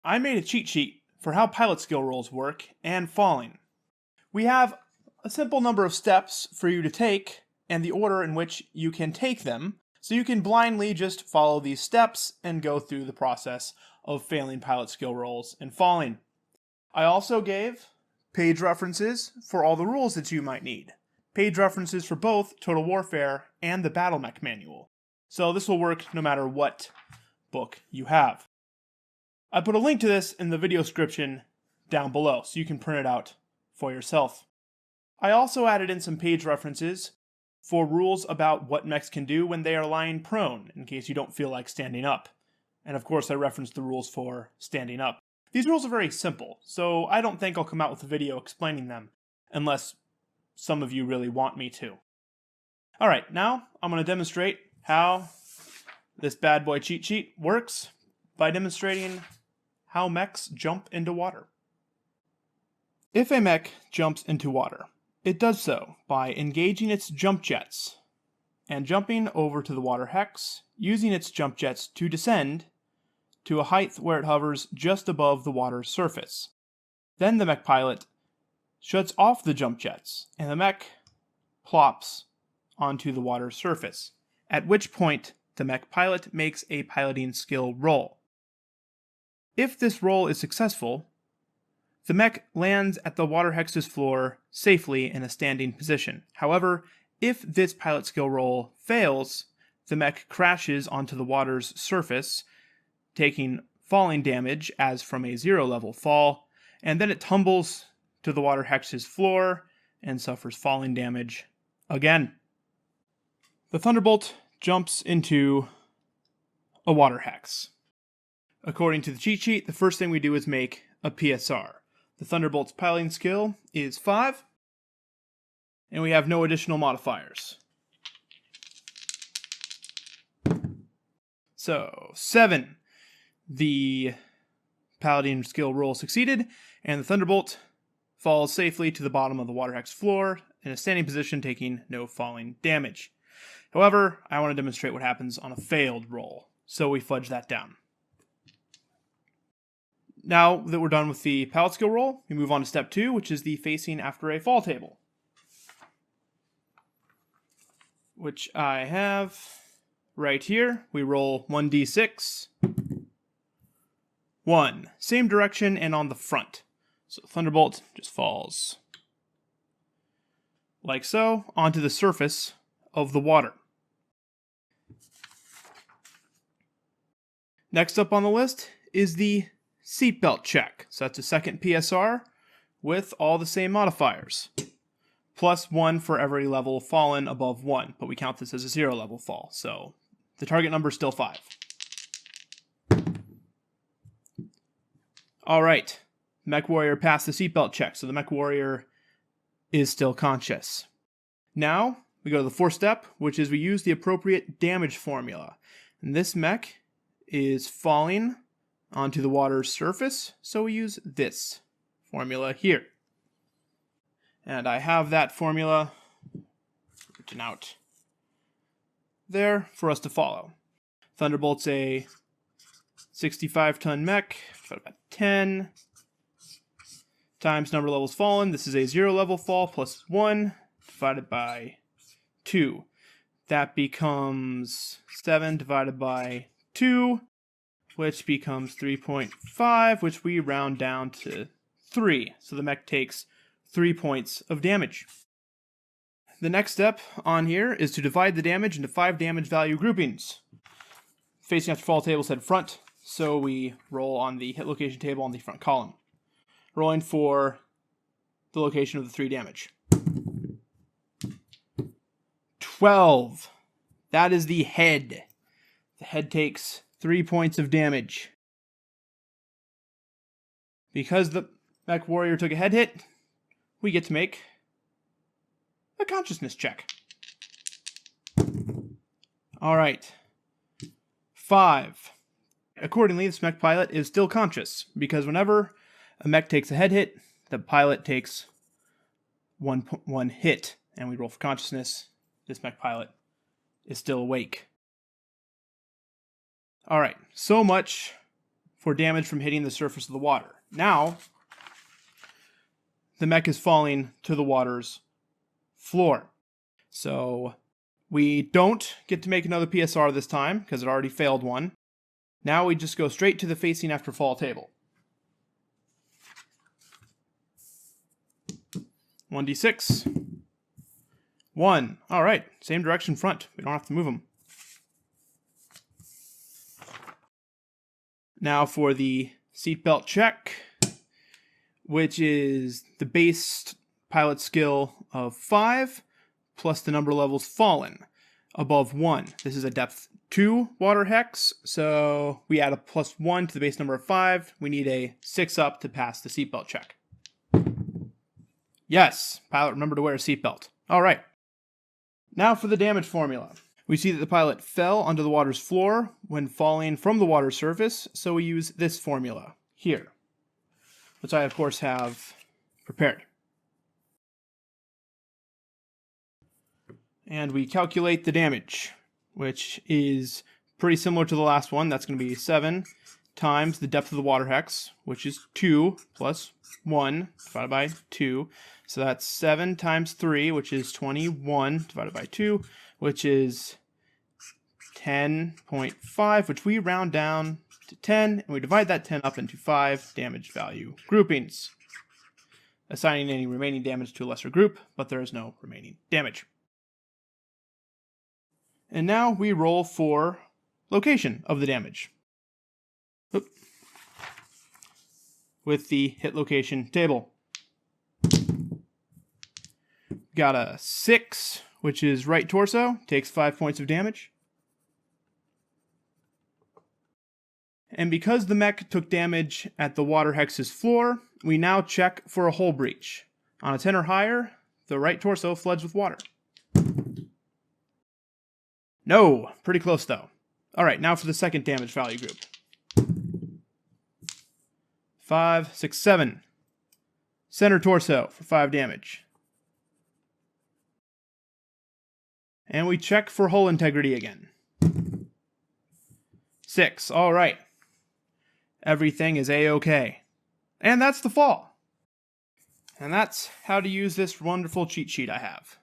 I made a cheat sheet for how pilot skill rolls work and falling. We have a simple number of steps for you to take and the order in which you can take them, so you can blindly just follow these steps and go through the process of failing pilot skill rolls and falling. I also gave page references for all the rules that you might need. Page references for both Total Warfare and the BattleTech manual. So this will work no matter what book you have. I put a link to this in the video description down below, so you can print it out for yourself. I also added in some page references for rules about what mechs can do when they are lying prone, in case you don't feel like standing up. And of course I referenced the rules for standing up. These rules are very simple, so I don't think I'll come out with a video explaining them, unless some of you really want me to. Alright, now I'm going to demonstrate how this bad boy cheat sheet works by demonstrating how mechs jump into water. If a mech jumps into water, it does so by engaging its jump jets and jumping over to the water hex, using its jump jets to descend to a height where it hovers just above the water's surface. Then the mech pilot shuts off the jump jets, and the mech plops onto the water's surface, at which point the mech pilot makes a piloting skill roll. If this roll is successful, the mech lands at the water hex's floor safely in a standing position. However, if this pilot skill roll fails, the mech crashes onto the water's surface, taking falling damage as from a 0 level fall, and then it tumbles to the water hex's floor and suffers falling damage again. The Thunderbolt jumps into a water hex. According to the cheat sheet, the first thing we do is make a PSR. The Thunderbolt's piloting skill is 5, and we have no additional modifiers. So, 7. The piloting skill roll succeeded, and the Thunderbolt falls safely to the bottom of the water hex floor in a standing position, taking no falling damage. However, I want to demonstrate what happens on a failed roll, so we fudge that down. Now that we're done with the pilot skill roll, we move on to step 2, which is the facing after a fall table, which I have right here. We roll 1d6. 1. Same direction and on the front. So Thunderbolt just falls like so onto the surface of the water. Next up on the list is the seatbelt check. So that's a second PSR with all the same modifiers. Plus 1 for every level fallen above 1, but we count this as a 0 level fall. So the target number is still 5. Alright, Mech Warrior passed the seatbelt check, so the Mech Warrior is still conscious. Now, we go to the fourth step, which is we use the appropriate damage formula. And this mech is falling onto the water's surface, so we use this formula here. And I have that formula written out there for us to follow. Thunderbolt's a 65-ton mech, about 10 times number of levels fallen. This is a 0 level fall plus 1 divided by 2. That becomes 7 divided by 2, which becomes 3.5, which we round down to 3. So the mech takes 3 points of damage. The next step on here is to divide the damage into 5 damage value groupings. Facing after fall table said front, so we roll on the hit location table on the front column. Rolling for the location of the 3 damage. 12. That is the head. The head takes 3 points of damage. Because the Mech Warrior took a head hit, we get to make a consciousness check. Alright. 5. Accordingly, this mech pilot is still conscious, because whenever a mech takes a head hit, the pilot takes one hit, and we roll for consciousness. This mech pilot is still awake. Alright, so much for damage from hitting the surface of the water. Now, the mech is falling to the water's floor. So we don't get to make another PSR this time, because it already failed one. Now we just go straight to the facing after fall table. 1d6. 1. Alright, same direction front. We don't have to move them. Now for the seatbelt check, which is the base pilot skill of 5, plus the number levels fallen above 1. This is a depth 2 water hex, so we add a +1 to the base number of 5. We need a 6 up to pass the seatbelt check. Yes, pilot, remember to wear a seatbelt. Alright. Now for the damage formula. We see that the pilot fell onto the water's floor when falling from the water's surface, so we use this formula here, which I of course have prepared. And we calculate the damage, which is pretty similar to the last one. That's going to be 7 times the depth of the water hex, which is 2 plus 1 divided by 2. So that's 7 times 3, which is 21 divided by 2, which is 10.5, which we round down to 10, and we divide that 10 up into 5 damage value groupings, assigning any remaining damage to a lesser group, but there is no remaining damage. And now we roll for location of the damage. Oop. With the hit location table. Got a 6, which is right torso, takes 5 points of damage. And because the mech took damage at the water hex's floor, we now check for a hull breach. On a 10 or higher, the right torso floods with water. No, pretty close though. Alright, now for the second damage value group. 5, 6, 7. Center torso for 5 damage. And we check for hull integrity again. 6, alright. Everything is A-OK. And that's the fall. And that's how to use this wonderful cheat sheet I have.